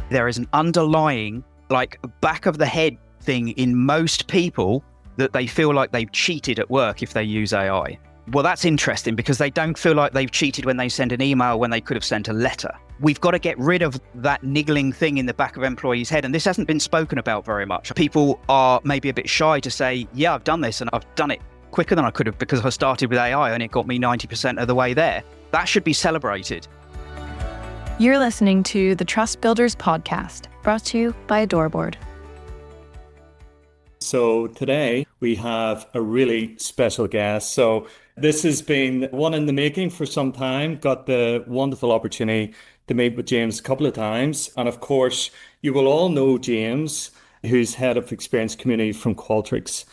There is an underlying, like, back of the head thing in most people that they feel like they've cheated at work if they use AI. Well, that's interesting because they don't feel like they've cheated when they send an email when they could have sent a letter. We've got to get rid of that niggling thing in the back of employees' head. And this hasn't been spoken about very much. People are maybe a bit shy to say, yeah, I've done this and I've done it quicker than I could have because I started with AI and it got me 90% of the way there. That should be celebrated. You're listening to the Trust Builders podcast, brought to you by Adoreboard. So today we have a really special guest. So this has been one in the making for some time. Got the wonderful opportunity to meet with James a couple of times. And of course, you will all know James, who's head of experience community from Qualtrics.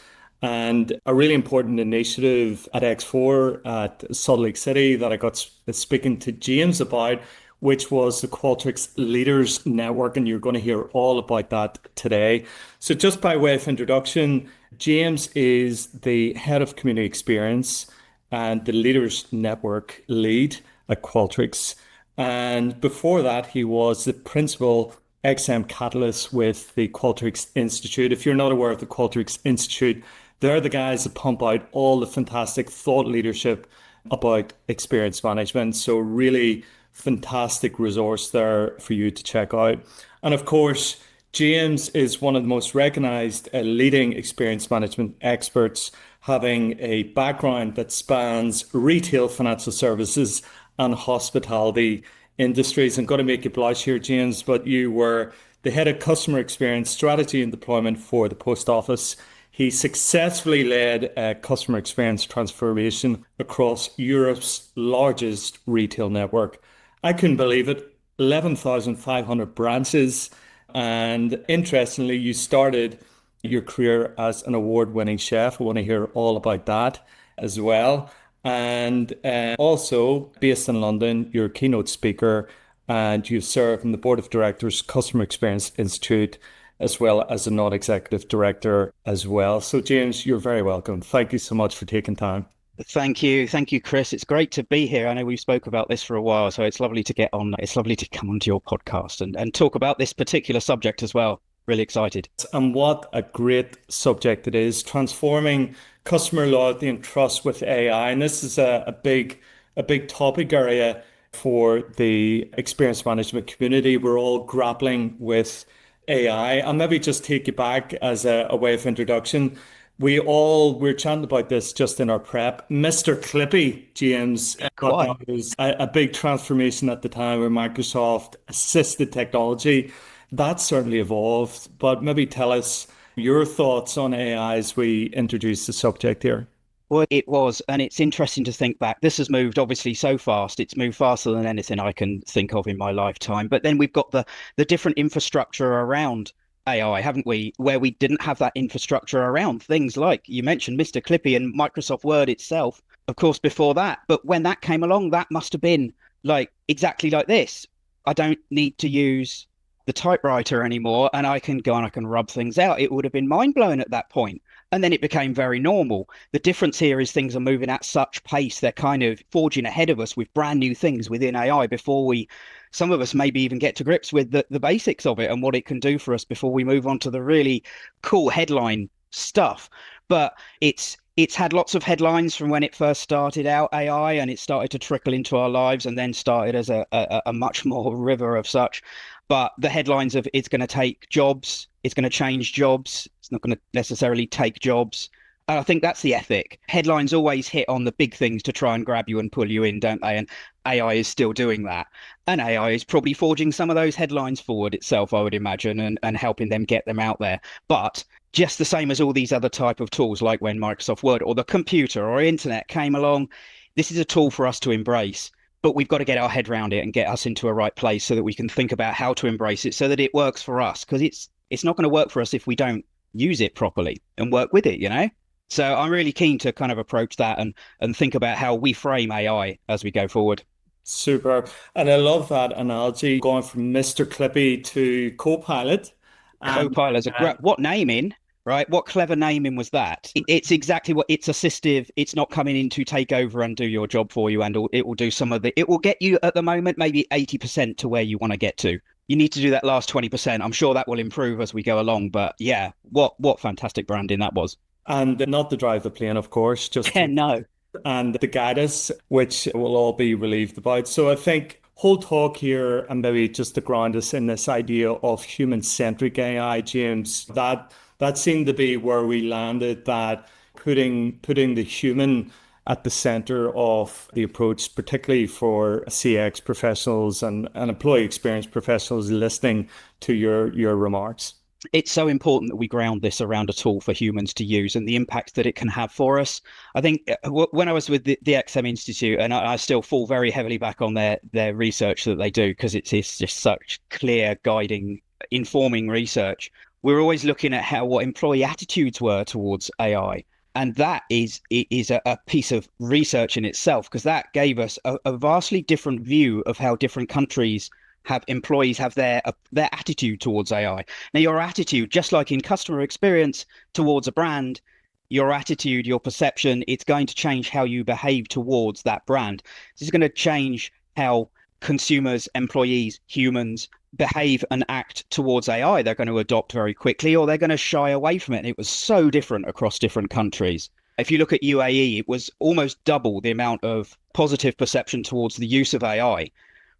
And a really important initiative at X4 at Salt Lake City that I got speaking to James about, which was the Qualtrics Leaders Network, and you're going to hear all about that today. So just by way of introduction, James is the head of community experience and the Leaders Network lead at Qualtrics. And before that, he was the principal XM Catalyst with the Qualtrics Institute. If you're not aware of the Qualtrics Institute, they're the guys that pump out all the fantastic thought leadership about experience management. So really fantastic resource there for you to check out. And of course, James is one of the most recognized leading experience management experts, having a background that spans retail, financial services, and hospitality industries. I'm going to make you blush here, James, but you were the head of customer experience strategy and deployment for the post office. He successfully led a customer experience transformation across Europe's largest retail network. I couldn't believe it. 11,500 branches. And interestingly, you started your career as an award-winning chef. I want to hear all about that as well. And also based in London, you're a keynote speaker and you serve on the board of directors, Customer Experience Institute, as well as a non-executive director as well. So James, you're very welcome. Thank you so much for taking time. Thank you, Chris. It's great to be here. I know we've spoke about this for a while, so it's lovely to get on. It's lovely to come onto your podcast and talk about this particular subject as well. Really excited. And what a great subject it is, transforming customer loyalty and trust with AI. And this is a big topic area for the experience management community. We're all grappling with AI. I'll maybe just take you back as a way of introduction. We're chatting about this just in our prep. Mr. Clippy, James, got that was a big transformation at the time where Microsoft assisted technology. That certainly evolved, but maybe tell us your thoughts on AI as we introduce the subject here. Well, it was, and it's interesting to think back. This has moved obviously so fast. It's moved faster than anything I can think of in my lifetime. But then we've got the different infrastructure around AI, haven't we, where we didn't have that infrastructure around things like you mentioned Mr. Clippy and Microsoft Word itself, of course, before that. But when that came along, that must have been like exactly like this. I don't need to use the typewriter anymore and I can go and I can rub things out. It would have been mind blowing at that point. And then it became very normal. The difference here is things are moving at such pace. They're kind of forging ahead of us with brand new things within AI before some of us maybe even get to grips with the basics of it and what it can do for us before we move on to the really cool headline stuff. But it's had lots of headlines from when it first started out, AI, and it started to trickle into our lives and then started as a much more river of such. But the headlines of it's going to take jobs, it's going to change jobs, it's not going to necessarily take jobs. And I think that's the ethic. Headlines always hit on the big things to try and grab you and pull you in, don't they? And AI is still doing that. And AI is probably forging some of those headlines forward itself, I would imagine, and helping them get them out there. But just the same as all these other type of tools, like when Microsoft Word or the computer or internet came along, this is a tool for us to embrace. But we've got to get our head around it and get us into a right place so that we can think about how to embrace it so that it works for us. Because it's not going to work for us if we don't use it properly and work with it, you know? So I'm really keen to kind of approach that and think about how we frame AI as we go forward. Super. And I love that analogy going from Mr. Clippy to Copilot. Copilot's what naming, right? What clever naming was that? It's exactly what it's assistive. It's not coming in to take over and do your job for you. And it will do it will get you at the moment, maybe 80% to where you want to get to. You need to do that last 20%. I'm sure that will improve as we go along. But yeah, what fantastic branding that was. And not to drive the plane, of course, just Yeah, no. and the guidance, which we'll all be relieved about. So I think whole talk here, and maybe just to ground us in this idea of human-centric AI, James, that seemed to be where we landed, that putting the human at the center of the approach, particularly for CX professionals and employee experience professionals listening to your remarks. It's so important that we ground this around a tool for humans to use and the impact that it can have for us. I think when I was with the XM Institute, and I still fall very heavily back on their research that they do, because it's just such clear guiding, informing research. We're always looking at what employee attitudes were towards AI. And that is a piece of research in itself, because that gave us a vastly different view of how different countries have employees have their attitude towards AI. Now, your attitude, just like in customer experience towards a brand, your attitude, your perception, it's going to change how you behave towards that brand. This is going to change how consumers, employees, humans behave and act towards AI. They're going to adopt very quickly, or they're going to shy away from it. And it was so different across different countries. If you look at UAE, it was almost double the amount of positive perception towards the use of AI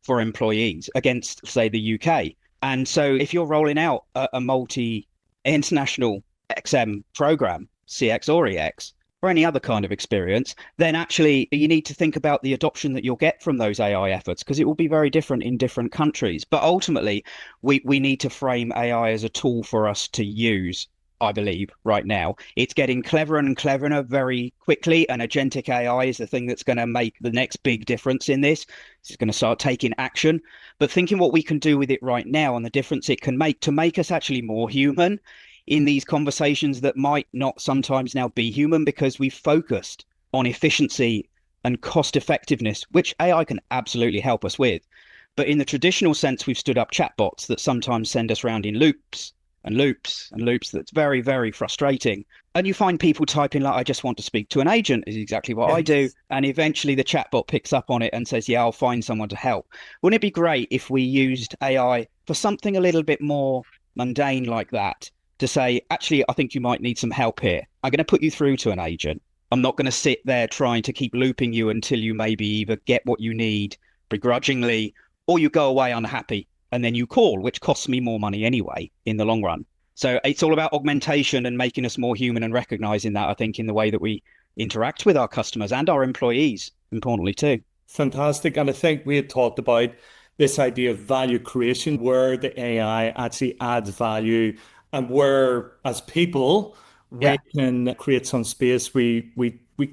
for employees against, say, the UK. And so if you're rolling out a multi-international XM program, CX or EX, or any other kind of experience, then actually you need to think about the adoption that you'll get from those AI efforts, because it will be very different in different countries. But ultimately, we need to frame AI as a tool for us to use. I believe right now it's getting cleverer and cleverer very quickly, and agentic AI is the thing that's going to make the next big difference in this. It's going to start taking action, but thinking what we can do with it right now and the difference it can make to make us actually more human in these conversations that might not sometimes now be human, because we've focused on efficiency and cost effectiveness, which AI can absolutely help us with. But in the traditional sense, we've stood up chatbots that sometimes send us around in loops and loops and loops. That's very, very frustrating. And you find people typing like, I just want to speak to an agent, is exactly what I do. And eventually the chatbot picks up on it and says, yeah, I'll find someone to help. Wouldn't it be great if we used AI for something a little bit more mundane like that, to say, actually, I think you might need some help here. I'm going to put you through to an agent. I'm not going to sit there trying to keep looping you until you maybe either get what you need begrudgingly, or you go away unhappy and then you call, which costs me more money anyway in the long run. So it's all about augmentation and making us more human, and recognizing that, I think, in the way that we interact with our customers and our employees, importantly too. Fantastic. And I think we had talked about this idea of value creation, where the AI actually adds value, and where, as people, we Yeah. can create some space. We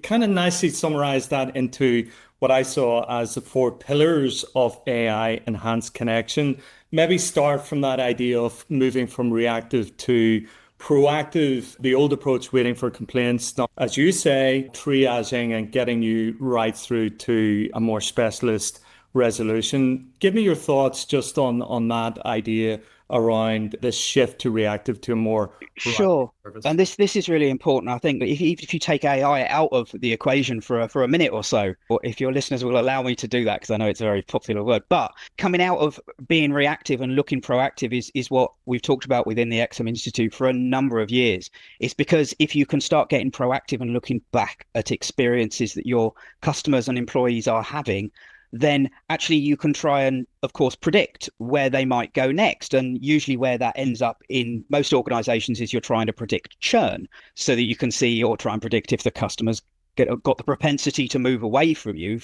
kind of nicely summarize that into what I saw as the four pillars of AI enhanced connection. Maybe start from that idea of moving from reactive to proactive, the old approach, waiting for complaints, now, as you say, triaging and getting you right through to a more specialist resolution. Give me your thoughts just on that idea around this shift to reactive to a more proactive Sure. service. And this is really important. I think that if you take AI out of the equation for a minute or so, or if your listeners will allow me to do that, because I know it's a very popular word, but coming out of being reactive and looking proactive is what we've talked about within the XM Institute for a number of years. It's because if you can start getting proactive and looking back at experiences that your customers and employees are having, then actually you can try and, of course, predict where they might go next. And usually where that ends up in most organizations is you're trying to predict churn, so that you can see or try and predict if the customers got the propensity to move away from you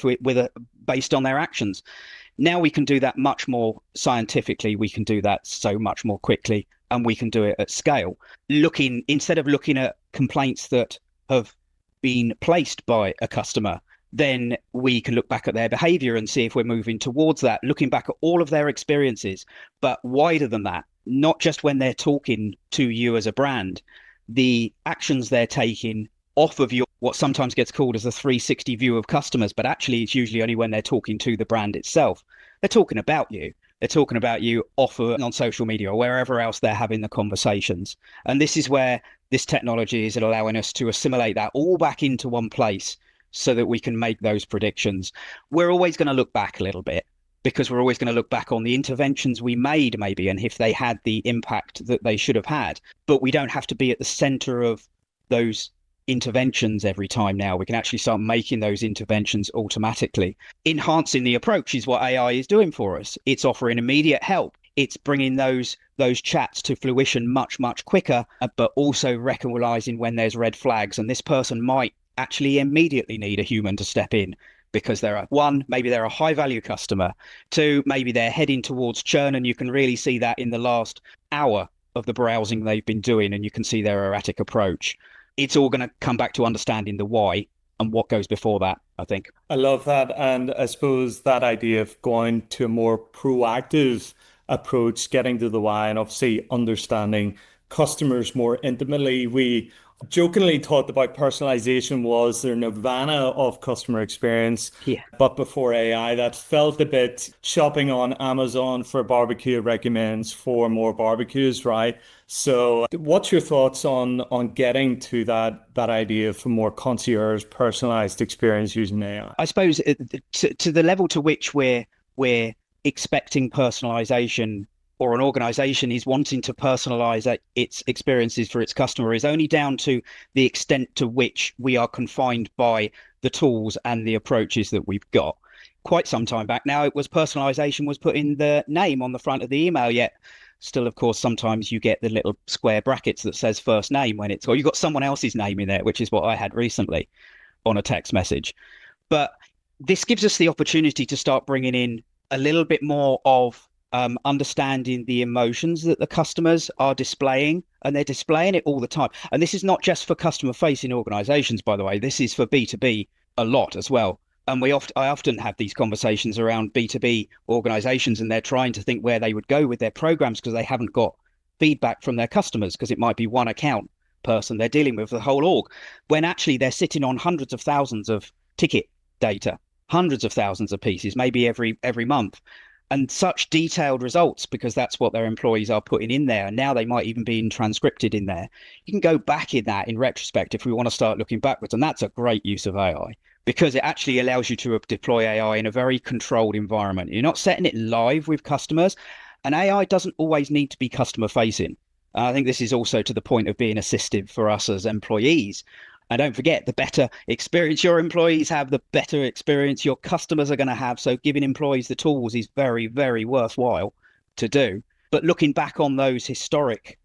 based on their actions. Now we can do that much more scientifically. We can do that so much more quickly, and we can do it at scale. Instead of looking at complaints that have been placed by a customer, then we can look back at their behavior and see if we're moving towards that, looking back at all of their experiences, but wider than that, not just when they're talking to you as a brand, the actions they're taking off of your, what sometimes gets called as a 360 view of customers, but actually it's usually only when they're talking to the brand itself. They're talking about you. They're talking about you on social media or wherever else they're having the conversations. And this is where this technology is allowing us to assimilate that all back into one place, so that we can make those predictions. We're always going to look back a little bit. because we're always going to look back on the interventions we made, maybe, and if they had the impact that they should have had. But we don't have to be at the center of those interventions every time now. We can actually start making those interventions automatically. Enhancing the approach is what AI is doing for us. It's offering immediate help. It's bringing those chats to fruition much quicker, but also recognizing when there's red flags. And this person might actually immediately need a human to step in, because they're maybe they're a high value customer. Two, maybe they're heading towards churn, and you can really see that in the last hour of the browsing they've been doing, and you can see their erratic approach. It's all going to come back to understanding the why and what goes before that, I think. I love that. And I suppose that idea of going to a more proactive approach, getting to the why, and obviously understanding customers more intimately. We jokingly talked about personalization was their nirvana of customer experience. Yeah. But before AI, that felt a bit shopping on Amazon for barbecue recommends for more barbecues, right? So what's your thoughts on getting to that idea of a more concierge personalized experience using AI? I suppose to the level to which we're expecting personalization, or an organization is wanting to personalize its experiences for its customer, is only down to the extent to which we are confined by the tools and the approaches that we've got. Quite some time back now, it was personalization was putting the name on the front of the email, yet still, of course, sometimes you get the little square brackets that says first name when it's, or you've got someone else's name in there, which is what I had recently on a text message. But this gives us the opportunity to start bringing in a little bit more of understanding the emotions that the customers are displaying, and they're displaying it all the time. And this is not just for customer facing organizations, by the way, this is for B2B a lot as well. And I often have these conversations around B2B organizations, and they're trying to think where they would go with their programs because they haven't got feedback from their customers, because it might be one account person they're dealing with the whole org, when actually they're sitting on hundreds of thousands of ticket data, hundreds of thousands of pieces, maybe every month. And such detailed results, because that's what their employees are putting in there. And now they might even be transcripted in there. You can go back in that in retrospect if we want to start looking backwards. And that's a great use of AI, because it actually allows you to deploy AI in a very controlled environment. You're not setting it live with customers. And AI doesn't always need to be customer facing. I think this is also to the point of being assistive for us as employees. And don't forget, the better experience your employees have, the better experience your customers are going to have. So giving employees the tools is very worthwhile to do. But looking back on those historic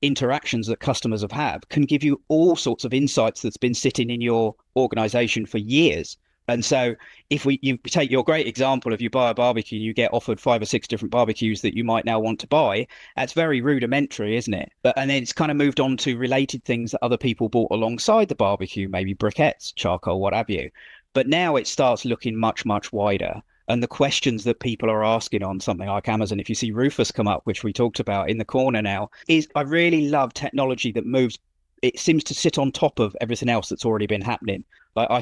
interactions that customers have had can give you all sorts of insights that's been sitting in your organization for years. And so if you take your great example of you buy a barbecue, you get offered 5 or 6 different barbecues that you might now want to buy. That's very rudimentary, isn't it? And then it's kind of moved on to related things that other people bought alongside the barbecue, maybe briquettes, charcoal, what have you. But now it starts looking much wider. And the questions that people are asking on something like Amazon, if you see Rufus come up, which we talked about in the corner now, is I really love technology that moves. It seems to sit on top of everything else that's already been happening. Like I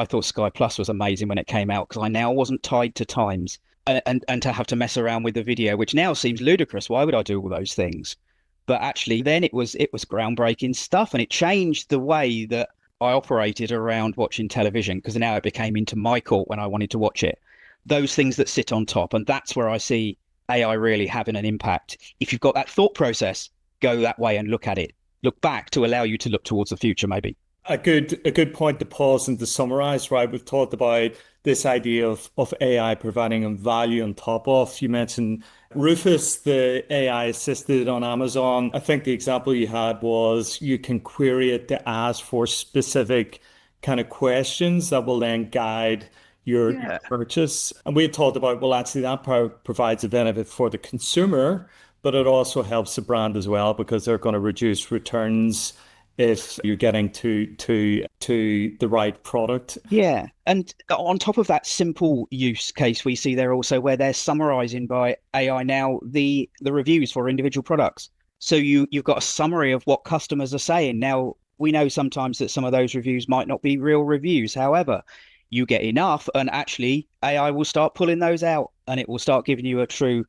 thought Sky Plus was amazing when it came out, because I now wasn't tied to times and to have to mess around with the video, which now seems ludicrous. Why would I do all those things? But actually, then it was groundbreaking stuff, and it changed the way that I operated around watching television, because now it became into my court when I wanted to watch it. Those things that sit on top, and that's where I see AI really having an impact. If you've got that thought process, go that way and look at it. Look back to allow you to look towards the future, maybe. A good point to pause and to summarize, right? We've talked about this idea of AI providing value on top of. You mentioned Rufus, the AI assisted on Amazon. I think the example you had was you can query it to ask for specific kind of questions that will then guide your purchase. And we had talked about, well, actually that provides a benefit for the consumer, but it also helps the brand as well, because they're going to reduce returns if you're getting to the right product. Yeah. And on top of that simple use case we see there also, where they're summarizing by AI now the reviews for individual products. So you've got a summary of what customers are saying. Now, we know sometimes that some of those reviews might not be real reviews. However, you get enough and actually AI will start pulling those out, and it will start giving you a true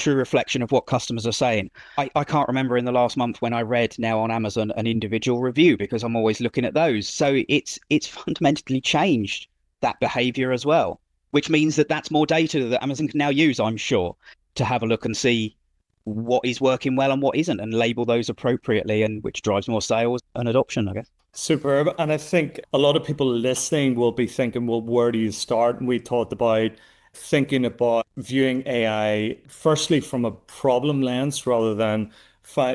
reflection of what customers are saying. I can't remember in the last month when I read now on Amazon an individual review, because I'm always looking at those. So it's fundamentally changed that behavior as well. which means that that's more data that Amazon can now use, I'm sure, to have a look and see what is working well and what isn't, and label those appropriately, and which drives more sales and adoption, I guess. Superb. And I think a lot of people listening will be thinking, well, where do you start? And we talked about thinking about viewing AI firstly from a problem lens rather than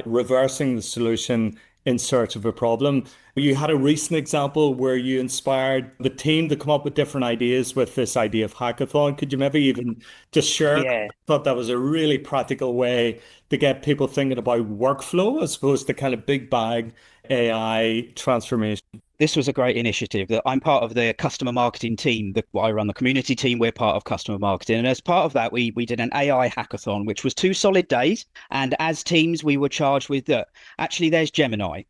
reversing the solution in search of a problem. You had a recent example where you inspired the team to come up with different ideas with this idea of hackathon. Could you maybe even just share? Yeah. I thought that was a really practical way to get people thinking about workflow as opposed to kind of big bag AI transformation. This was a great initiative. That I'm part of the customer marketing team. I run the community team. We're part of customer marketing. And as part of that, we did an AI hackathon, which was 2 solid days. And as teams, we were charged with that. Actually, there's Gemini.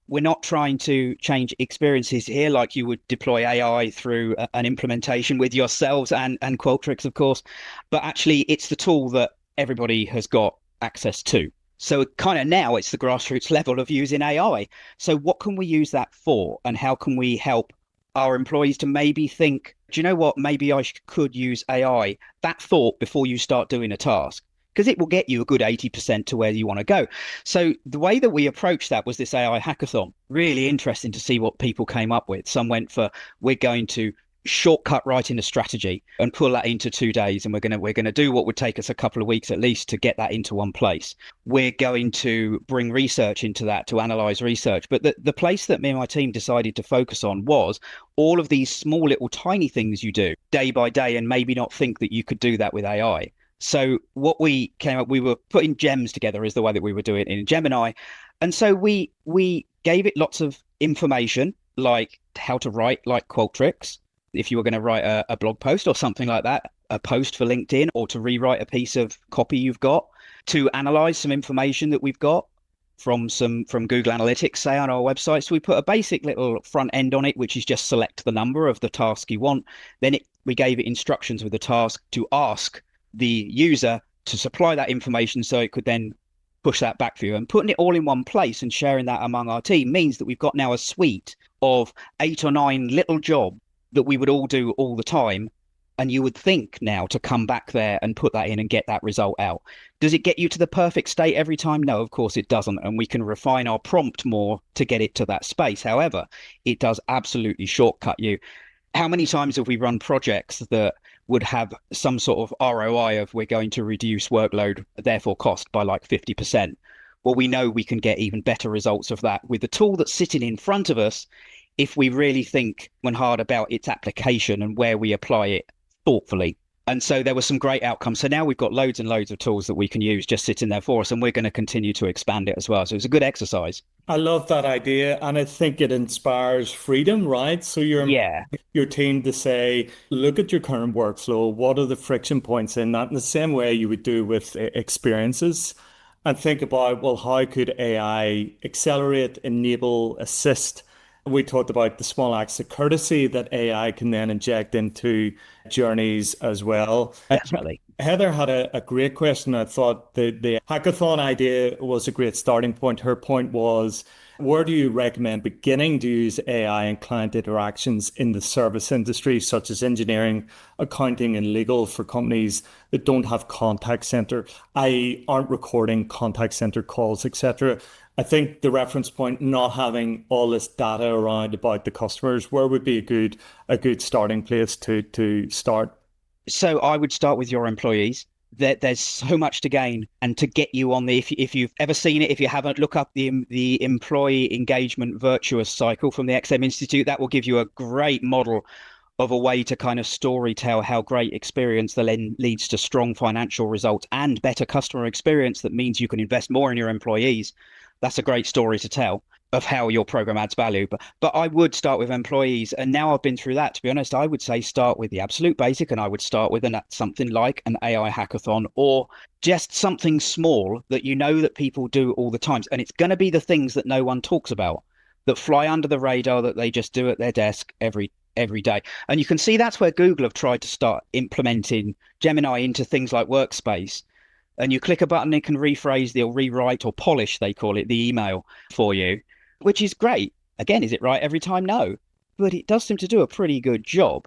We're not trying to change experiences here like you would deploy AI through an implementation with yourselves and Qualtrics, of course. But actually, it's the tool that everybody has got access to. So kind of now it's the grassroots level of using AI. So what can we use that for? And how can we help our employees to maybe think, do you know what? Maybe I could use AI. That thought before you start doing a task, because it will get you a good 80% to where you want to go. So the way that we approached that was this AI hackathon. Really interesting to see what people came up with. Some went for, we're going to shortcut writing a strategy and pull that into 2 days, and we're going to do what would take us a couple of weeks at least to get that into one place. We're going to bring research into that to analyze research, but the place that me and my team decided to focus on was all of these small little tiny things you do day by day and maybe not think that you could do that with AI. So what we came up, we were putting gems together is the way that we were doing it in Gemini, and so we gave it lots of information like how to write like Qualtrics. If you were going to write a blog post or something like that, a post for LinkedIn, or to rewrite a piece of copy you've got, to analyze some information that we've got from Google Analytics, say, on our website. So we put a basic little front end on it, which is just select the number of the task you want. Then we gave it instructions with the task to ask the user to supply that information so it could then push that back for you. And putting it all in one place and sharing that among our team means that we've got now a suite of 8 or 9 little jobs that we would all do all the time. And you would think now to come back there and put that in and get that result out. Does it get you to the perfect state every time? No, of course it doesn't. And we can refine our prompt more to get it to that space. However, it does absolutely shortcut you. How many times have we run projects that would have some sort of ROI of we're going to reduce workload, therefore cost by like 50%? Well, we know we can get even better results of that with the tool that's sitting in front of us if we really think when hard about its application and where we apply it thoughtfully. And so there were some great outcomes. So now we've got loads and loads of tools that we can use just sitting there for us, and we're going to continue to expand it as well. So it's a good exercise. I love that idea, and I think it inspires freedom, right? So your team to say, look at your current workflow. What are the friction points in that? In the same way you would do with experiences, and think about, well, how could AI accelerate, enable, assist? We talked about the small acts of courtesy that AI can then inject into journeys as well. Definitely. Heather had a great question. I thought the hackathon idea was a great starting point. Her point was, where do you recommend beginning to use AI in client interactions in the service industry, such as engineering, accounting, and legal, for companies that don't have contact center, i.e. aren't recording contact center calls, etc.? I think the reference point, not having all this data around about the customers, where would be a good starting place to start? So I would start with your employees. There's so much to gain, and to get you on the, if you've ever seen it, if you haven't, look up the employee engagement virtuous cycle from the XM Institute. That will give you a great model of a way to kind of story tell how great experience then leads to strong financial results and better customer experience. That means you can invest more in your employees. That's a great story to tell of how your program adds value. But I would start with employees. And now I've been through that, to be honest, I would say start with the absolute basic, and I would start with something like an AI hackathon, or just something small that you know that people do all the time. And it's going to be the things that no one talks about, that fly under the radar, that they just do at their desk every day. And you can see that's where Google have tried to start implementing Gemini into things like Workspace. And you click a button, it can rephrase or rewrite or polish, they call it, the email for you, which is great. Again, is it right every time? No, but it does seem to do a pretty good job.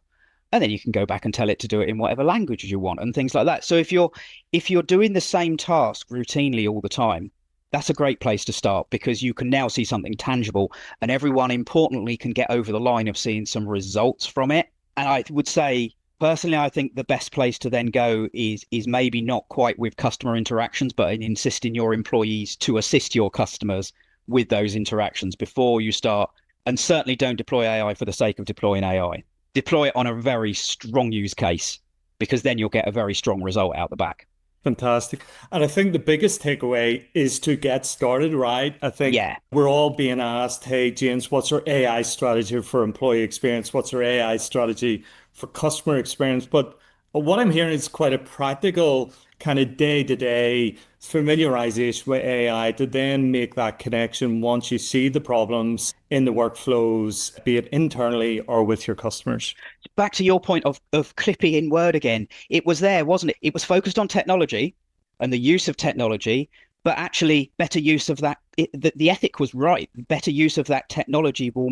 And then you can go back and tell it to do it in whatever language you want and things like that. So if you're doing the same task routinely all the time, that's a great place to start because you can now see something tangible and everyone importantly can get over the line of seeing some results from it. And I would say personally, I think the best place to then go is maybe not quite with customer interactions, but in insisting your employees to assist your customers with those interactions before you start. And certainly don't deploy AI for the sake of deploying AI. Deploy it on a very strong use case because then you'll get a very strong result out the back. Fantastic. And I think the biggest takeaway is to get started, right? I think Yeah. we're all being asked, hey, James, what's our AI strategy for employee experience? What's our AI strategy for customer experience? But what I'm hearing is quite a practical kind of day-to-day familiarization with AI to then make that connection once you see the problems in the workflows, be it internally or with your customers. Back to your point of clipping in word again, it was there, wasn't it? It was focused on technology and the use of technology, but actually better use of that. The ethic was right. Better use of that technology will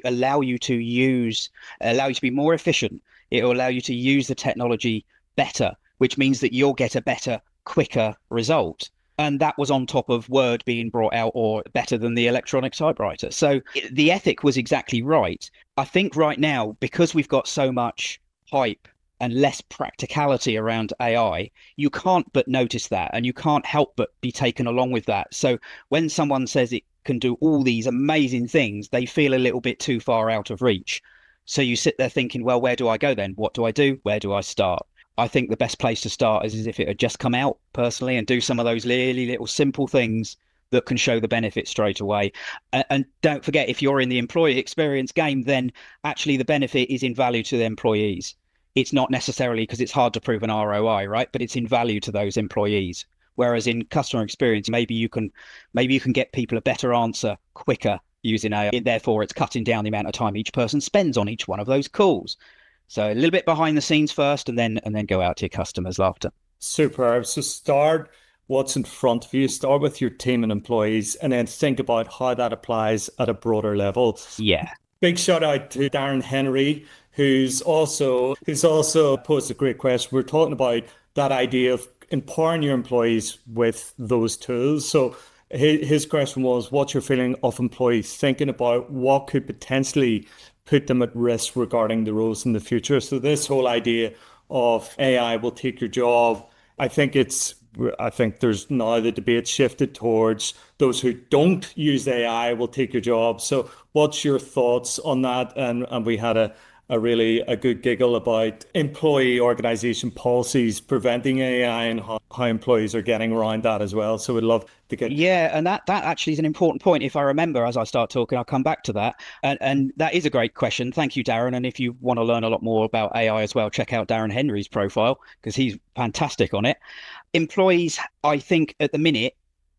allow you to be more efficient. It will allow you to use the technology better, which means that you'll get a better, quicker result. And that was on top of Word being brought out or better than the electronic typewriter. So the ethic was exactly right. I think right now, because we've got so much hype and less practicality around AI, you can't but notice that and you can't help but be taken along with that. So when someone says it can do all these amazing things, they feel a little bit too far out of reach. So you sit there thinking, well, where do I go then? What do I do? Where do I start? I think the best place to start is if it had just come out personally and do some of those really little simple things that can show the benefit straight away. And don't forget, if you're in the employee experience game, then actually the benefit is in value to the employees. It's not necessarily because it's hard to prove an ROI, right? But it's in value to those employees. Whereas in customer experience, maybe you can get people a better answer quicker using AI. Therefore, it's cutting down the amount of time each person spends on each one of those calls. So a little bit behind the scenes first and then go out to your customers after. Superb. So start what's in front of you, start with your team and employees, and then think about how that applies at a broader level. Yeah. Big shout out to Darren Henry, who's also posed a great question. We're talking about that idea of empowering your employees with those tools. So his question was, what's your feeling of employees thinking about what could potentially put them at risk regarding the roles in the future? So this whole idea of AI will take your job, I think there's now the debate shifted towards those who don't use AI will take your job. So what's your thoughts on that? And we had a good giggle about employee organization policies preventing AI and how employees are getting around that as well. So we'd love to get. Yeah, and that actually is an important point. If I remember as I start talking, I'll come back to that. And that is a great question. Thank you, Darren. And if you want to learn a lot more about AI as well, check out Darren Henry's profile because he's fantastic on it. Employees, I think at the minute,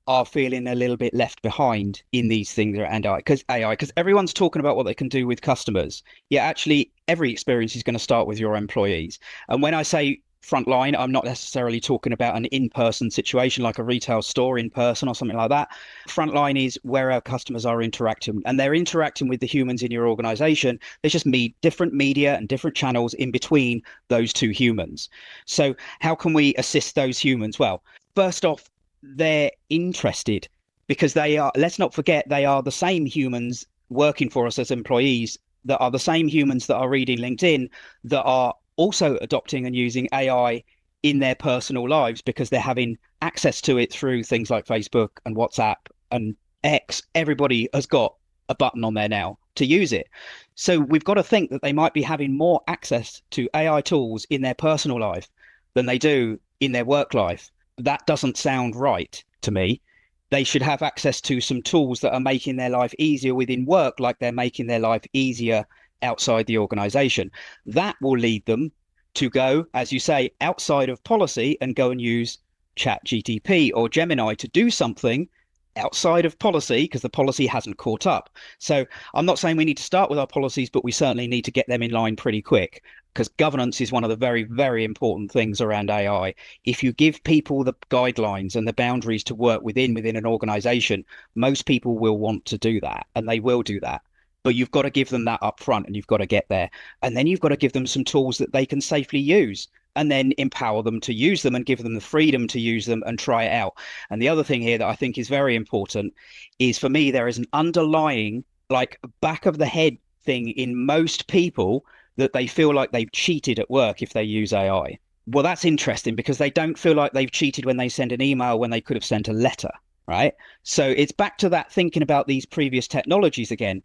are feeling a little bit left behind in these things and AI because everyone's talking about what they can do with customers. Yeah, actually, every experience is going to start with your employees. And when I say frontline, I'm not necessarily talking about an in-person situation like a retail store in person or something like that. Frontline is where our customers are interacting and they're interacting with the humans in your organization. There's just different media and different channels in between those two humans. So how can we assist those humans? Well, first off, they're interested because let's not forget, they are the same humans working for us as employees that are the same humans that are reading LinkedIn that are also adopting and using AI in their personal lives because they're having access to it through things like Facebook and WhatsApp and X. Everybody has got a button on there now to use it. So we've got to think that they might be having more access to AI tools in their personal life than they do in their work life. That doesn't sound right to me. They should have access to some tools that are making their life easier within work, like they're making their life easier outside the organization. That will lead them to go, as you say, outside of policy and go and use ChatGPT or Gemini to do something outside of policy because the policy hasn't caught up. So I'm not saying we need to start with our policies, but we certainly need to get them in line pretty quick because governance is one of the very, very important things around AI. If you give people the guidelines and the boundaries to work within an organization, most people will want to do that and they will do that. but you've got to give them that up front and you've got to get there. And then you've got to give them some tools that they can safely use and then empower them to use them and give them the freedom to use them and try it out. And the other thing here that I think is very important is, for me, there is an underlying, like, back of the head thing in most people that they feel like they've cheated at work if they use AI. Well, that's interesting because they don't feel like they've cheated when they send an email when they could have sent a letter, right? So it's back to that thinking about these previous technologies again.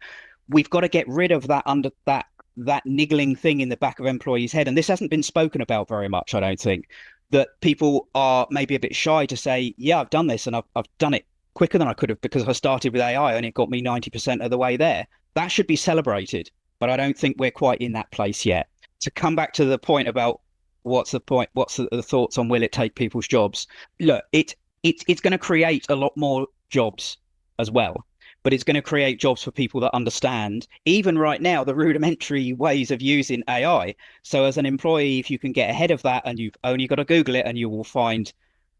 We've got to get rid of that niggling thing in the back of employees' head. And this hasn't been spoken about very much, I don't think, that people are maybe a bit shy to say, yeah, I've done this and I've done it quicker than I could have because I started with AI and it got me 90% of the way there. That should be celebrated, but I don't think we're quite in that place yet. To come back to the point about what's the point, what's the thoughts on will it take people's jobs? Look, it's going to create a lot more jobs as well, but it's going to create jobs for people that understand, even right now, the rudimentary ways of using AI. So as an employee, if you can get ahead of that and you've only got to Google it, and you will find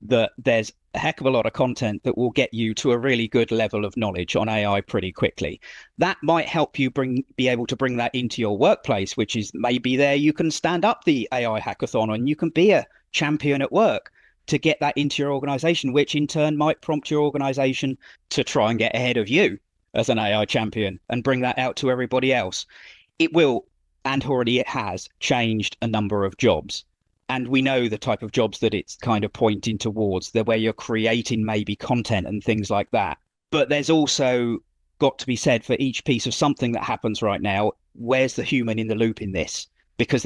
that there's a heck of a lot of content that will get you to a really good level of knowledge on AI pretty quickly. That might help you be able to bring that into your workplace, which is maybe there you can stand up the AI hackathon and you can be a champion at work to get that into your organization, which in turn might prompt your organization to try and get ahead of you as an AI champion and bring that out to everybody else. It will, and already it has, changed a number of jobs. And we know the type of jobs that it's kind of pointing towards, where you're creating maybe content and things like that. But there's also got to be said for each piece of something that happens right now, where's the human in the loop in this? Because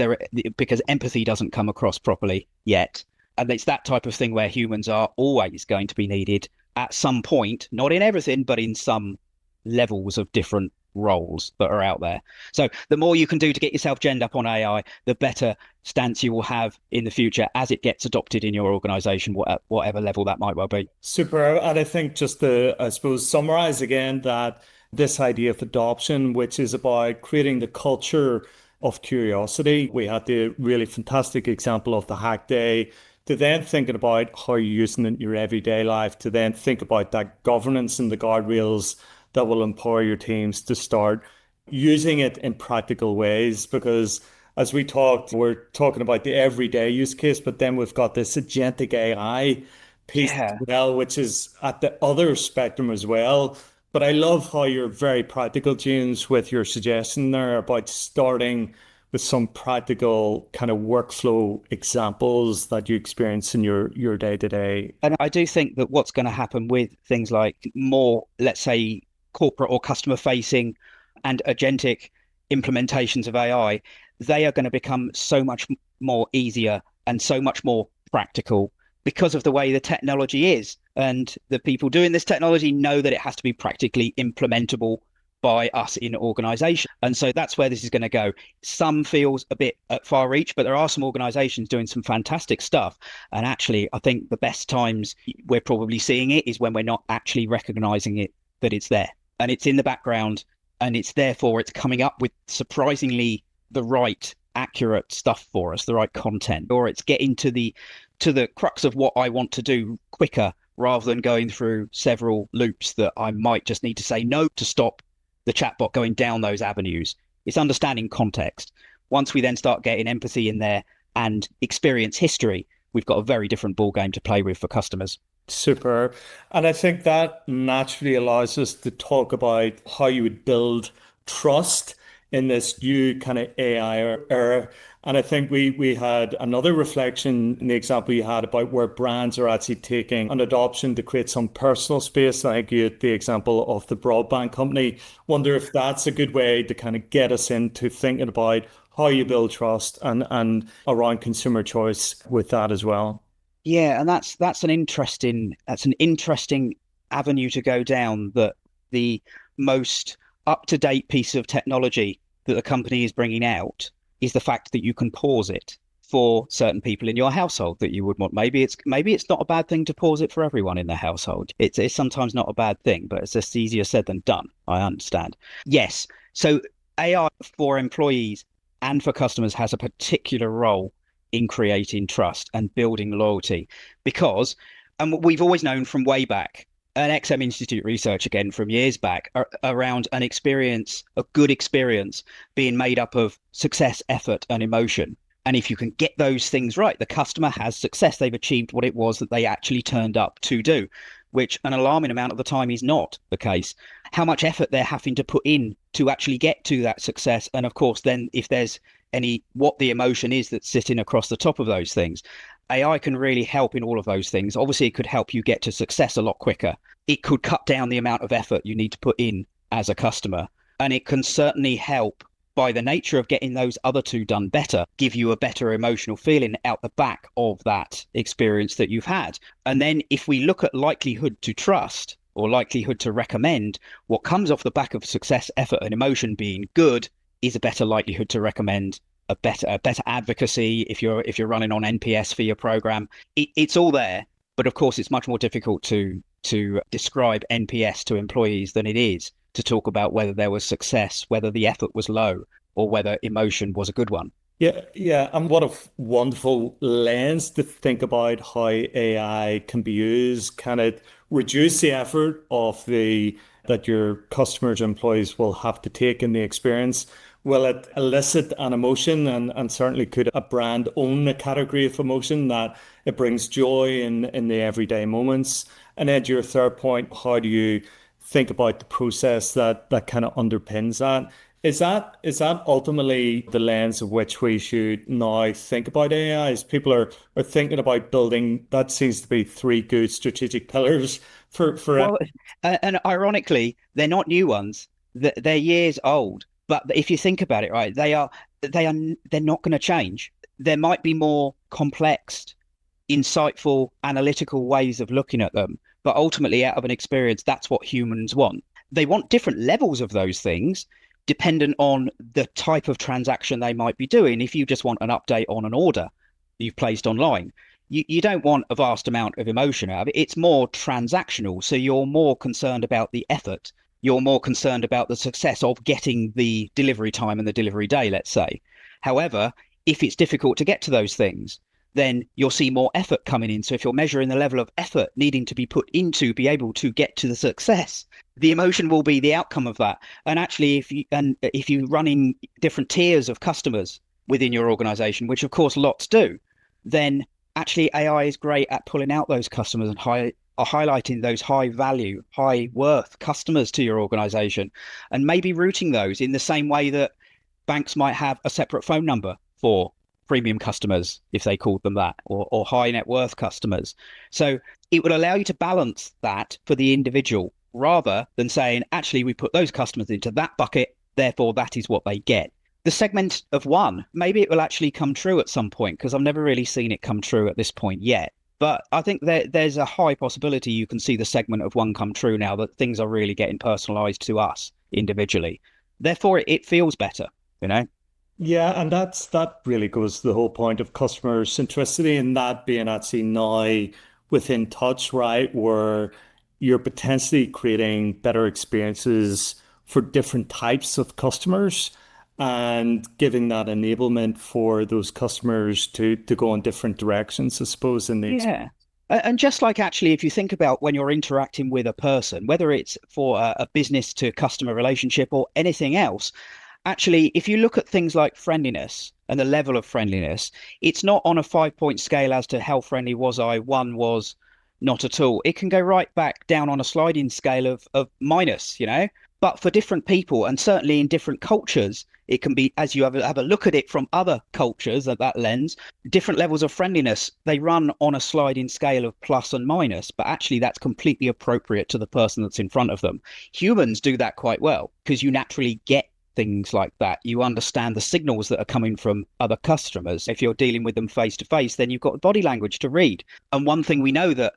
empathy doesn't come across properly yet. And it's that type of thing where humans are always going to be needed at some point, not in everything, but in some levels of different roles that are out there. So the more you can do to get yourself genned up on AI, the better stance you will have in the future as it gets adopted in your organization, whatever level that might well be. Super. And I think just to, I suppose, summarize again that this idea of adoption, which is about creating the culture of curiosity. We had the really fantastic example of the hack day, to then thinking about how you're using it in your everyday life, to then think about that governance and the guardrails that will empower your teams to start using it in practical ways. Because as we talked, we're talking about the everyday use case, but then we've got this agentic AI piece as well, which is at the other spectrum as well. But I love how you're very practical, James, with your suggestion there about starting with some practical kind of workflow examples that you experience in your day to day. And I do think that what's going to happen with things like more, let's say, corporate or customer facing and agentic implementations of AI, they are going to become so much more easier and so much more practical because of the way the technology is. And the people doing this technology know that it has to be practically implementable by us in organization. And so that's where this is going to go. Some feels a bit at far reach, but there are some organizations doing some fantastic stuff. And actually, I think the best times we're probably seeing it is when we're not actually recognizing it, that it's there and it's in the background, and it's coming up with surprisingly the right accurate stuff for us, the right content, or it's getting to the crux of what I want to do quicker rather than going through several loops that I might just need to say no to stop the chatbot going down those avenues. It's understanding context. Once we then start getting empathy in there and experience history, we've got a very different ballgame to play with for customers. Super. And I think that naturally allows us to talk about how you would build trust in this new kind of AI era. And I think we had another reflection in the example you had about where brands are actually taking an adoption to create some personal space. I think you had the example of the broadband company. Wonder if that's a good way to kind of get us into thinking about how you build trust and around consumer choice with that as well. Yeah, and that's an interesting avenue to go down, that the most up-to-date piece of technology that the company is bringing out is the fact that you can pause it for certain people in your household that you would want. Maybe it's not a bad thing to pause it for everyone in the household. It's sometimes not a bad thing, but it's just easier said than done. I understand. Yes. So AI for employees and for customers has a particular role in creating trust and building loyalty, because, and we've always known from way back an XM Institute research again from years back around an experience, a good experience being made up of success, effort, and emotion. And if you can get those things right, the customer has success. They've achieved what it was that they actually turned up to do, which an alarming amount of the time is not the case. How much effort they're having to put in to actually get to that success. And of course, then if there's what the emotion is that's sitting across the top of those things. AI can really help in all of those things. Obviously, it could help you get to success a lot quicker. It could cut down the amount of effort you need to put in as a customer. And it can certainly help, by the nature of getting those other two done better, give you a better emotional feeling out the back of that experience that you've had. And then if we look at likelihood to trust or likelihood to recommend, what comes off the back of success, effort, and emotion being good is a better likelihood to recommend, a better advocacy if you're running on NPS for your program. It's all there, but of course it's much more difficult to describe NPS to employees than it is to talk about whether there was success, whether the effort was low, or whether emotion was a good one. Yeah. And what a wonderful lens to think about how AI can be used. Can it reduce the effort that your customers, employees will have to take in the experience? Will it elicit an emotion, and certainly could a brand own a category of emotion that it brings joy in the everyday moments? And then to your third point, how do you think about the process that kind of underpins that? Is that ultimately the lens of which we should now think about AI? As people are thinking about building, that seems to be three good strategic pillars for Well, and ironically, they're not new ones. They're years old. But if you think about it, right, they're not going to change. There might be more complex, insightful, analytical ways of looking at them, but ultimately, out of an experience, that's what humans want. They want different levels of those things, dependent on the type of transaction they might be doing. If you just want an update on an order you've placed online, you don't want a vast amount of emotion out of it. It's more transactional. So you're more concerned about the effort. You're more concerned about the success of getting the delivery time and the delivery day, let's say. However, if it's difficult to get to those things, then you'll see more effort coming in. So if you're measuring the level of effort needing to be put into be able to get to the success, the emotion will be the outcome of that. And actually, if you run in different tiers of customers within your organization, which of course lots do, then actually AI is great at pulling out those customers and highlighting those high value, high worth customers to your organization, and maybe routing those in the same way that banks might have a separate phone number for premium customers, if they called them that, or high net worth customers. So it would allow you to balance that for the individual rather than saying, actually, we put those customers into that bucket, therefore that is what they get. The segment of one, maybe it will actually come true at some point, because I've never really seen it come true at this point yet. But I think there's a high possibility you can see the segment of one come true now that things are really getting personalized to us individually. Therefore, it feels better, you know? Yeah, and that really goes to the whole point of customer centricity, and that being actually now within touch, right, where you're potentially creating better experiences for different types of customers and giving that enablement for those customers to go in different directions, I suppose, in the Yeah. And just like actually, if you think about when you're interacting with a person, whether it's for a business to customer relationship or anything else, actually, if you look at things like friendliness and the level of friendliness, it's not on a 5-point scale as to how friendly was I. One was not at all. It can go right back down on a sliding scale of minus, you know. But for different people, and certainly in different cultures, it can be, as you have a look at it from other cultures at that lens, different levels of friendliness, they run on a sliding scale of plus and minus, but actually that's completely appropriate to the person that's in front of them. Humans do that quite well because you naturally get things like that. You understand the signals that are coming from other customers. If you're dealing with them face to face, then you've got body language to read. And one thing we know that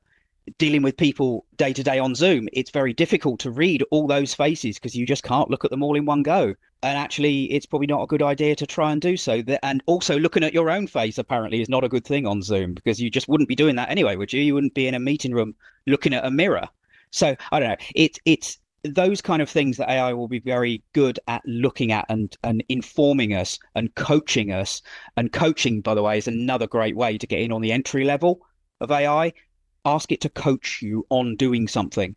dealing with people day to day on Zoom, it's very difficult to read all those faces because you just can't look at them all in one go. And actually, it's probably not a good idea to try and do so. And also looking at your own face apparently is not a good thing on Zoom because you just wouldn't be doing that anyway, would you? You wouldn't be in a meeting room looking at a mirror. So I don't know. It's those kind of things that AI will be very good at looking at and informing us and coaching us. And coaching, by the way, is another great way to get in on the entry level of AI. Ask it to coach you on doing something.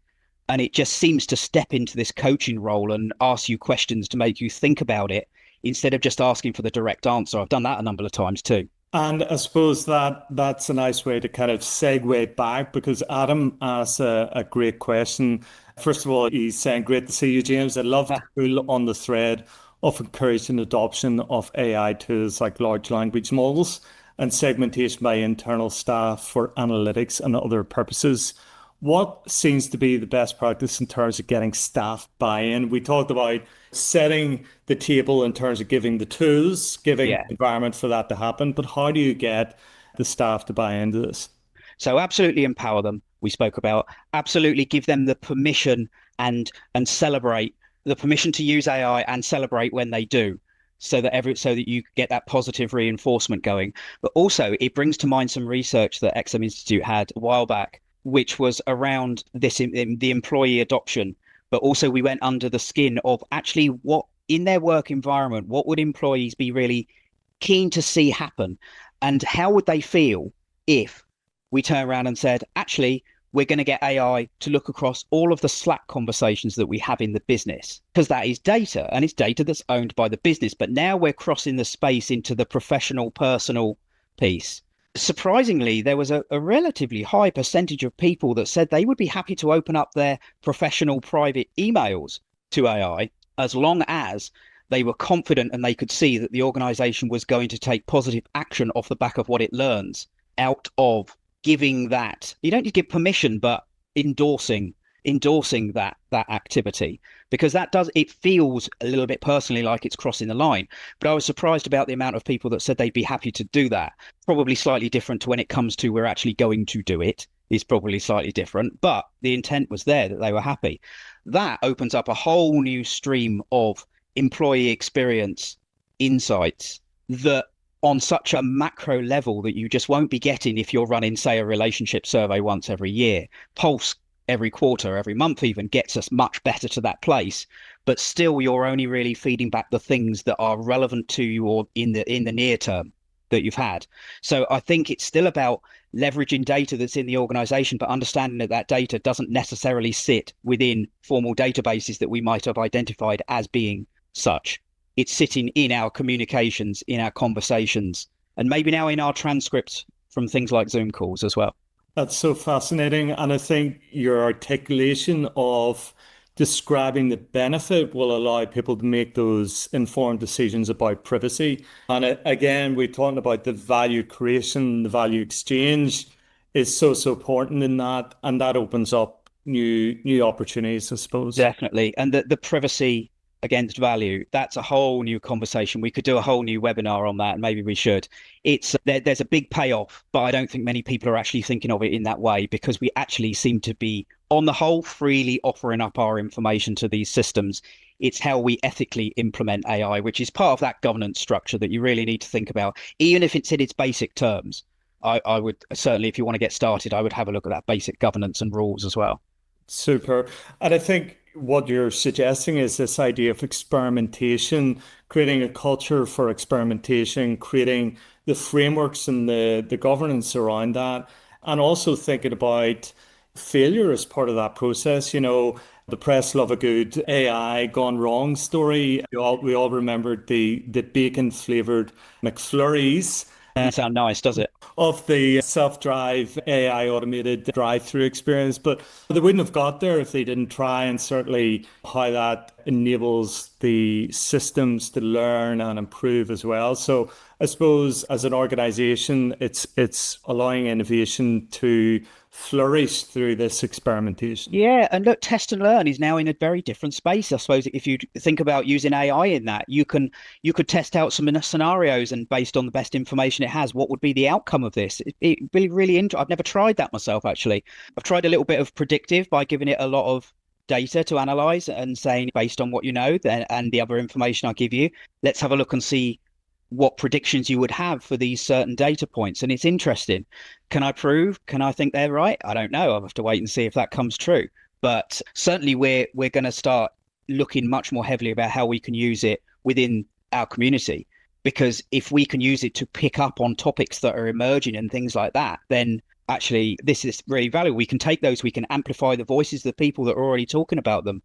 And it just seems to step into this coaching role and ask you questions to make you think about it instead of just asking for the direct answer. I've done that a number of times too. And I suppose that's a nice way to kind of segue back because Adam asked a great question. First of all, he's saying, great to see you, James. I love to pull on the thread of encouraging adoption of AI tools like large language models and segmentation by internal staff for analytics and other purposes. What seems to be the best practice in terms of getting staff buy-in? We talked about setting the table in terms of giving the tools, giving Yeah. the environment for that to happen, but how do you get the staff to buy into this? So absolutely empower them. We spoke about absolutely give them the permission and celebrate the permission to use AI and celebrate when they do. So that you get that positive reinforcement going. But also it brings to mind some research that XM Institute had a while back, which was around this in the employee adoption. But also we went under the skin of actually what in their work environment, what would employees be really keen to see happen? And how would they feel if we turn around and said, actually, we're going to get AI to look across all of the Slack conversations that we have in the business, because that is data and it's data that's owned by the business. But now we're crossing the space into the professional, personal piece. Surprisingly, there was a relatively high percentage of people that said they would be happy to open up their professional private emails to AI as long as they were confident and they could see that the organization was going to take positive action off the back of what it learns out of giving that. You don't need to give permission, but endorsing that activity, because it feels a little bit personally like it's crossing the line. But I was surprised about the amount of people that said they'd be happy to do that. Probably slightly different to when it comes to we're actually going to do it is probably slightly different, but the intent was there that they were happy. That opens up a whole new stream of employee experience insights that on such a macro level that you just won't be getting if you're running, say, a relationship survey once every year. Pulse every quarter, every month even gets us much better to that place. But still, you're only really feeding back the things that are relevant to you or in the near term that you've had. So I think it's still about leveraging data that's in the organization, but understanding that that data doesn't necessarily sit within formal databases that we might have identified as being such. It's sitting in our communications, in our conversations, and maybe now in our transcripts from things like Zoom calls as well. That's so fascinating. And I think your articulation of describing the benefit will allow people to make those informed decisions about privacy. And again, we're talking about the value creation, the value exchange is so important in that. And that opens up new opportunities, I suppose. Definitely. And the privacy against value, that's a whole new conversation. We could do a whole new webinar on that, and maybe we should. There's a big payoff, but I don't think many people are actually thinking of it in that way, because we actually seem to be, on the whole, freely offering up our information to these systems. It's how we ethically implement AI, which is part of that governance structure that you really need to think about, even if it's in its basic terms. I would certainly, if you want to get started, I would have a look at that basic governance and rules as well. Super. And I think what you're suggesting is this idea of experimentation, creating a culture for experimentation, creating the frameworks and the governance around that, and also thinking about failure as part of that process. You know, the press love a good AI gone wrong story. We all remembered the bacon flavored McFlurries. Doesn't sound nice, does it? Of the self-drive AI automated drive-through experience, but they wouldn't have got there if they didn't try, and certainly how that enables the systems to learn and improve as well. So I suppose as an organization, it's allowing innovation to flourish through this experimentation. Yeah, and look, test and learn is now in a very different space. I suppose if you think about using AI in that, you could test out some scenarios, and based on the best information it has, what would be the outcome of this? It really interesting. I've never tried that myself, actually. I've tried a little bit of predictive by giving it a lot of data to analyze and saying, based on what you know and the other information I give you, let's have a look and see what predictions you would have for these certain data points. And it's interesting. Can I think they're right? I don't know. I'll have to wait and see if that comes true. But certainly we're going to start looking much more heavily about how we can use it within our community. Because if we can use it to pick up on topics that are emerging and things like that, then actually, this is really valuable. We can take those, we can amplify the voices of the people that are already talking about them,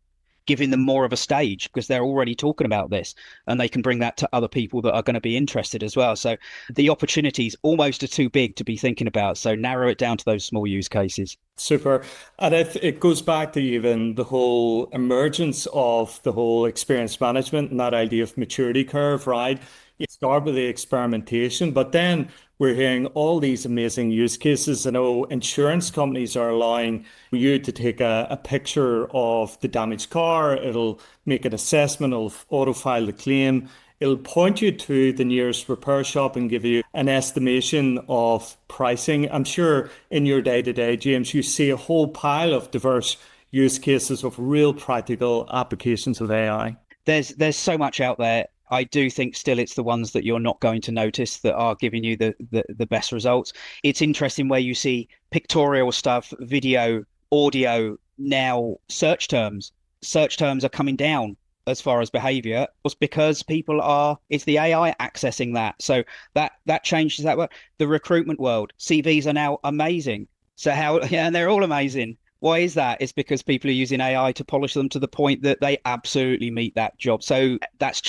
giving them more of a stage because they're already talking about this, and they can bring that to other people that are going to be interested as well. So the opportunities almost are too big to be thinking about. So narrow it down to those small use cases. Super. And it goes back to even the whole emergence of the whole experience management and that idea of maturity curve, right? You start with the experimentation, but then we're hearing all these amazing use cases. I know insurance companies are allowing you to take a picture of the damaged car. It'll make an assessment, it'll auto file the claim. It'll point you to the nearest repair shop and give you an estimation of pricing. I'm sure in your day to day, James, you see a whole pile of diverse use cases of real practical applications of AI. There's so much out there. I do think still it's the ones that you're not going to notice that are giving you the best results. It's interesting where you see pictorial stuff, video, audio, now search terms. Search terms are coming down as far as behavior was because it's the AI accessing that. So that changes that. The recruitment world, CVs are now amazing. So yeah, and they're all amazing. Why is that? It's because people are using AI to polish them to the point that they absolutely meet that job. So that's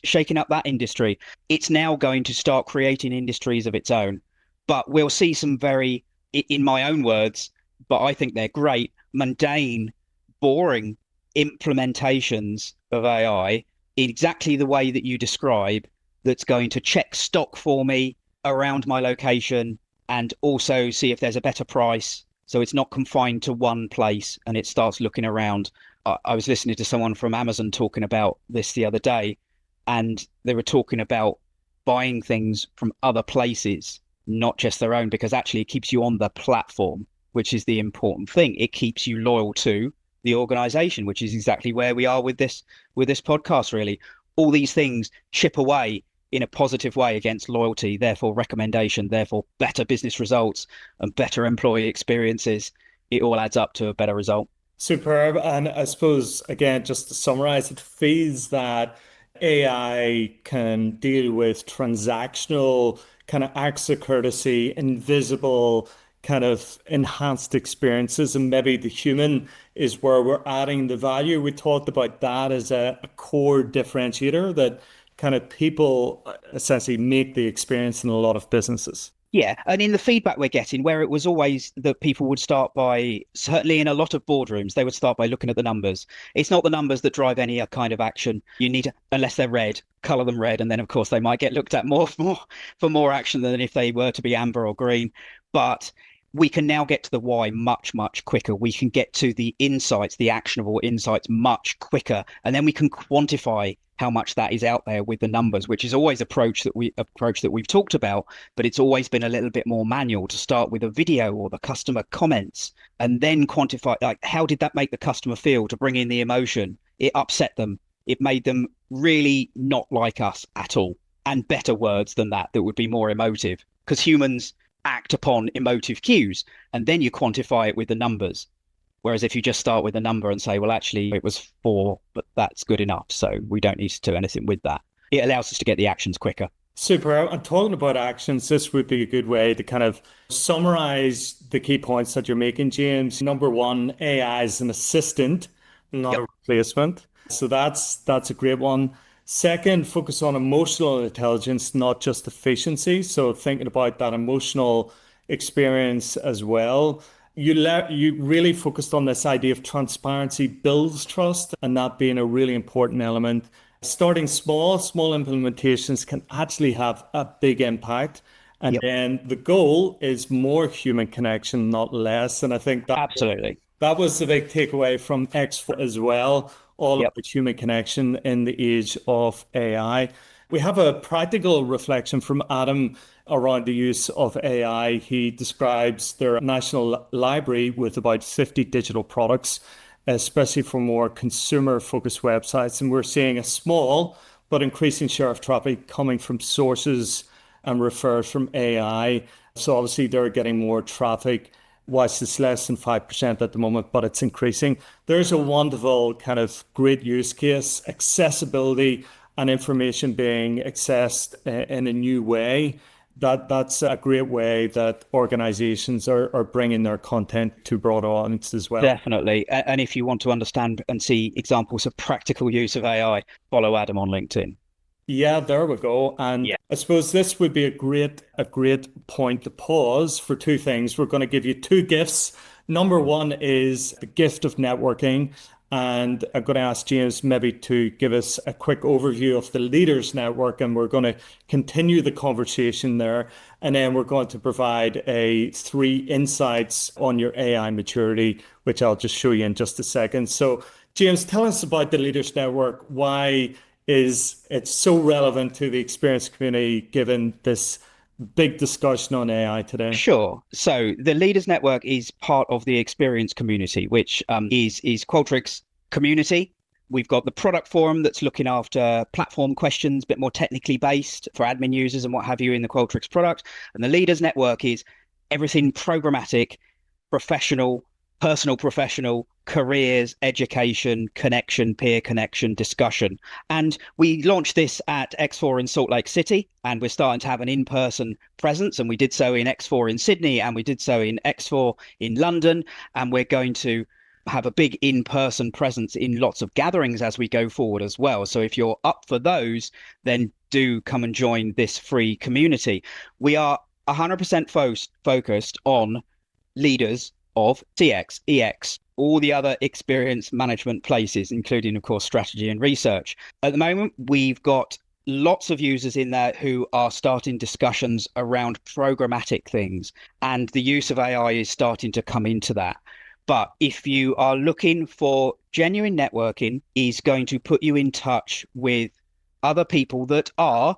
shaking up that industry. It's now going to start creating industries of its own. But we'll see some very, in my own words, but I think they're great, mundane, boring implementations of AI in exactly the way that you describe, that's going to check stock for me around my location and also see if there's a better price. So it's not confined to one place and it starts looking around. I was listening to someone from Amazon talking about this the other day, and they were talking about buying things from other places, not just their own, because actually it keeps you on the platform, which is the important thing. It keeps you loyal to the organization, which is exactly where we are with this podcast, really. All these things chip away in a positive way against loyalty, therefore recommendation, therefore better business results and better employee experiences. It all adds up to a better result. Superb. And I suppose, again, just to summarize, it feels that AI can deal with transactional kind of acts of courtesy, invisible kind of enhanced experiences, and maybe the human is where we're adding the value. We talked about that as a core differentiator that kind of people essentially make the experience in a lot of businesses. Yeah, and in the feedback we're getting, where it was always that people would start by, certainly in a lot of boardrooms, they would start by looking at the numbers. It's not the numbers that drive any kind of action. You need to, unless they're red, color them red, and then of course they might get looked at more for more action than if they were to be amber or green. But we can now get to the why much quicker. We can get to the insights, the actionable insights much quicker, and then we can quantify how much that is out there with the numbers, which is always approach that we've talked about, but it's always been a little bit more manual to start with a video or the customer comments and then quantify, like, how did that make the customer feel, to bring in the emotion. It upset them. It made them really not like us at all. And better words than that would be more emotive, because humans act upon emotive cues, and then you quantify it with the numbers. Whereas if you just start with a number and say, well, actually it was 4, but that's good enough, so we don't need to do anything with that, it allows us to get the actions quicker. Super. And talking about actions, this would be a good way to kind of summarize the key points that you're making, James. Number one, AI is an assistant, not Yep. a replacement. So that's a great one. Second, focus on emotional intelligence, not just efficiency. So thinking about that emotional experience as well. You really focused on this idea of transparency builds trust, and that being a really important element. Starting small implementations can actually have a big impact. And Yep. then the goal is more human connection, not less. And I think Absolutely. that was the big takeaway from X4 as well, all Yep. about human connection in the age of AI. We have a practical reflection from Adam around the use of AI. He describes their national library with about 50 digital products, especially for more consumer-focused websites. And we're seeing a small but increasing share of traffic coming from sources and refers from AI. So obviously they're getting more traffic, whilst it's less than 5% at the moment, but it's increasing. There's a wonderful kind of great use case, accessibility and information being accessed in a new way. That's a great way that organizations are bringing their content to broad audiences as well. Definitely. And if you want to understand and see examples of practical use of AI, follow Adam on LinkedIn. Yeah, there we go. And Yeah. I suppose this would be a great point to pause for two things. We're going to give you two gifts. Number one is the gift of networking. And I'm going to ask James maybe to give us a quick overview of the Leaders Network, and we're going to continue the conversation there. And then we're going to provide a 3 insights on your AI maturity, which I'll just show you in just a second. So, James, tell us about the Leaders Network. Why is it so relevant to the experience community given this big discussion on AI today? Sure. So the Leaders Network is part of the Experience community, which is Qualtrics community. We've got the product forum that's looking after platform questions, a bit more technically based for admin users and what have you in the Qualtrics product. And the Leaders Network is everything programmatic, professional, personal, professional, careers, education, connection, peer connection, discussion. And we launched this at X4 in Salt Lake City, and we're starting to have an in-person presence. And we did so in X4 in Sydney, and we did so in X4 in London. And we're going to have a big in-person presence in lots of gatherings as we go forward as well. So if you're up for those, then do come and join this free community. We are 100% focused on leaders of CX, EX, all the other experience management places, including, of course, strategy and research. At the moment, we've got lots of users in there who are starting discussions around programmatic things, and the use of AI is starting to come into that. But if you are looking for genuine networking, is going to put you in touch with other people that are,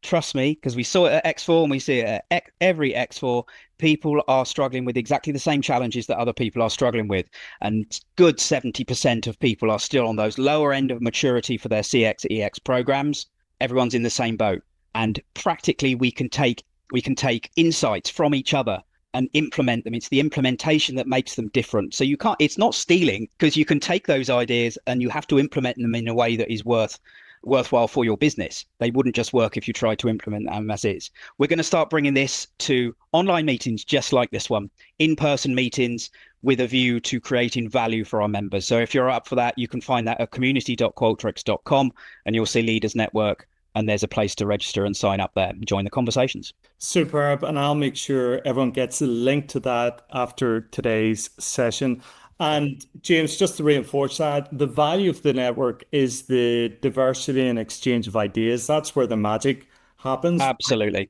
trust me, because we saw it at X4 and we see it at every X4, people are struggling with exactly the same challenges that other people are struggling with. And good 70% of people are still on those lower end of maturity for their CX, EX programs. Everyone's in the same boat. And practically we can take insights from each other and implement them. It's the implementation that makes them different. So it's not stealing, because you can take those ideas and you have to implement them in a way that is worthwhile for your business. They wouldn't just work if you tried to implement them as is. We're going to start bringing this to online meetings just like this one, in-person meetings with a view to creating value for our members. So if you're up for that, you can find that at community.qualtrics.com and you'll see Leaders Network, and there's a place to register and sign up there and join the conversations. Superb. And I'll make sure everyone gets a link to that after today's session. And James, just to reinforce that, the value of the network is the diversity and exchange of ideas. That's where the magic happens. Absolutely.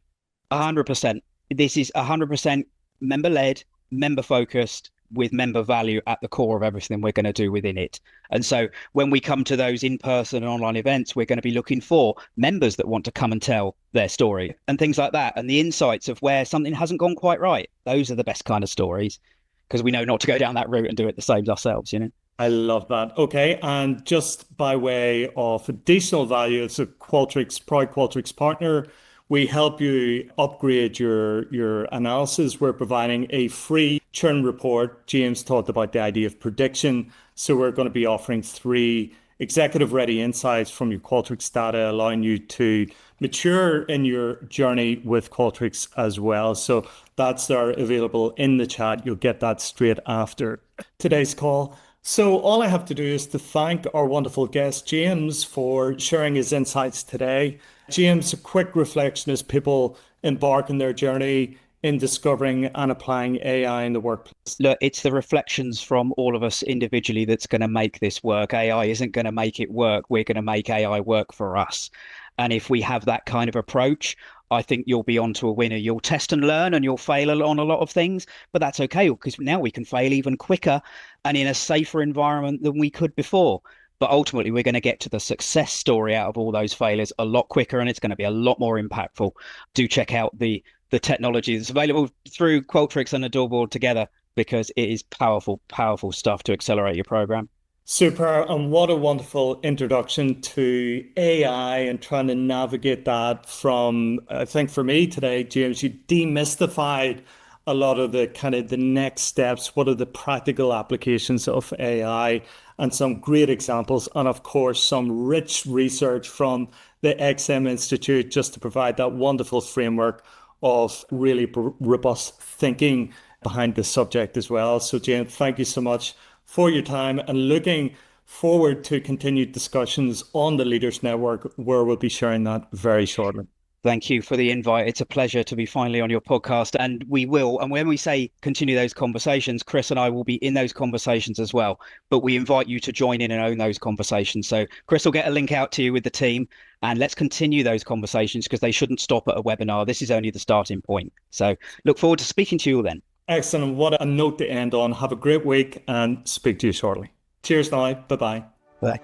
100%. This is 100% member-led, member-focused, with member value at the core of everything we're going to do within it. And so when we come to those in-person and online events, we're going to be looking for members that want to come and tell their story and things like that. And the insights of where something hasn't gone quite right. Those are the best kind of stories, because we know not to go down that route and do it the same ourselves, you know? I love that. Okay. And just by way of additional value, as a proud Qualtrics partner, we help you upgrade your analysis. We're providing a free churn report. James talked about the idea of prediction. So we're going to be offering 3 executive ready insights from your Qualtrics data, allowing you to mature in your journey with Qualtrics as well. So that's available in the chat. You'll get that straight after today's call. So all I have to do is to thank our wonderful guest, James, for sharing his insights today. James, a quick reflection as people embark on their journey in discovering and applying AI in the workplace. Look, it's the reflections from all of us individually that's going to make this work. AI isn't going to make it work. We're going to make AI work for us. And if we have that kind of approach, I think you'll be onto a winner. You'll test and learn and you'll fail on a lot of things, but that's okay, because now we can fail even quicker and in a safer environment than we could before. But ultimately, we're going to get to the success story out of all those failures a lot quicker, and it's going to be a lot more impactful. Do check out the technology that's available through Qualtrics and Adoreboard together, because it is powerful, powerful stuff to accelerate your program. Super. And what a wonderful introduction to AI and trying to navigate that from, I think for me today, James, you demystified a lot of the kind of the next steps. What are the practical applications of AI, and some great examples. And of course, some rich research from the XM Institute, just to provide that wonderful framework of really robust thinking behind the subject as well. So James, thank you so much for your time, and looking forward to continued discussions on the Leaders Network, where we'll be sharing that very shortly. Thank you for the invite. It's a pleasure to be finally on your podcast, and we will. And when we say continue those conversations, Chris and I will be in those conversations as well. But we invite you to join in and own those conversations. So Chris will get a link out to you with the team, and let's continue those conversations, because they shouldn't stop at a webinar. This is only the starting point. So look forward to speaking to you all then. Excellent. What a note to end on. Have a great week, and speak to you shortly. Cheers now. Bye-bye. Bye.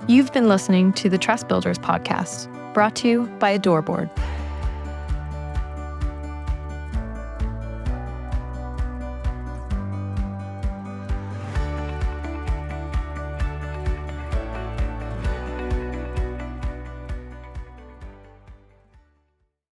You've been listening to the Trust Builders podcast, brought to you by Adoreboard.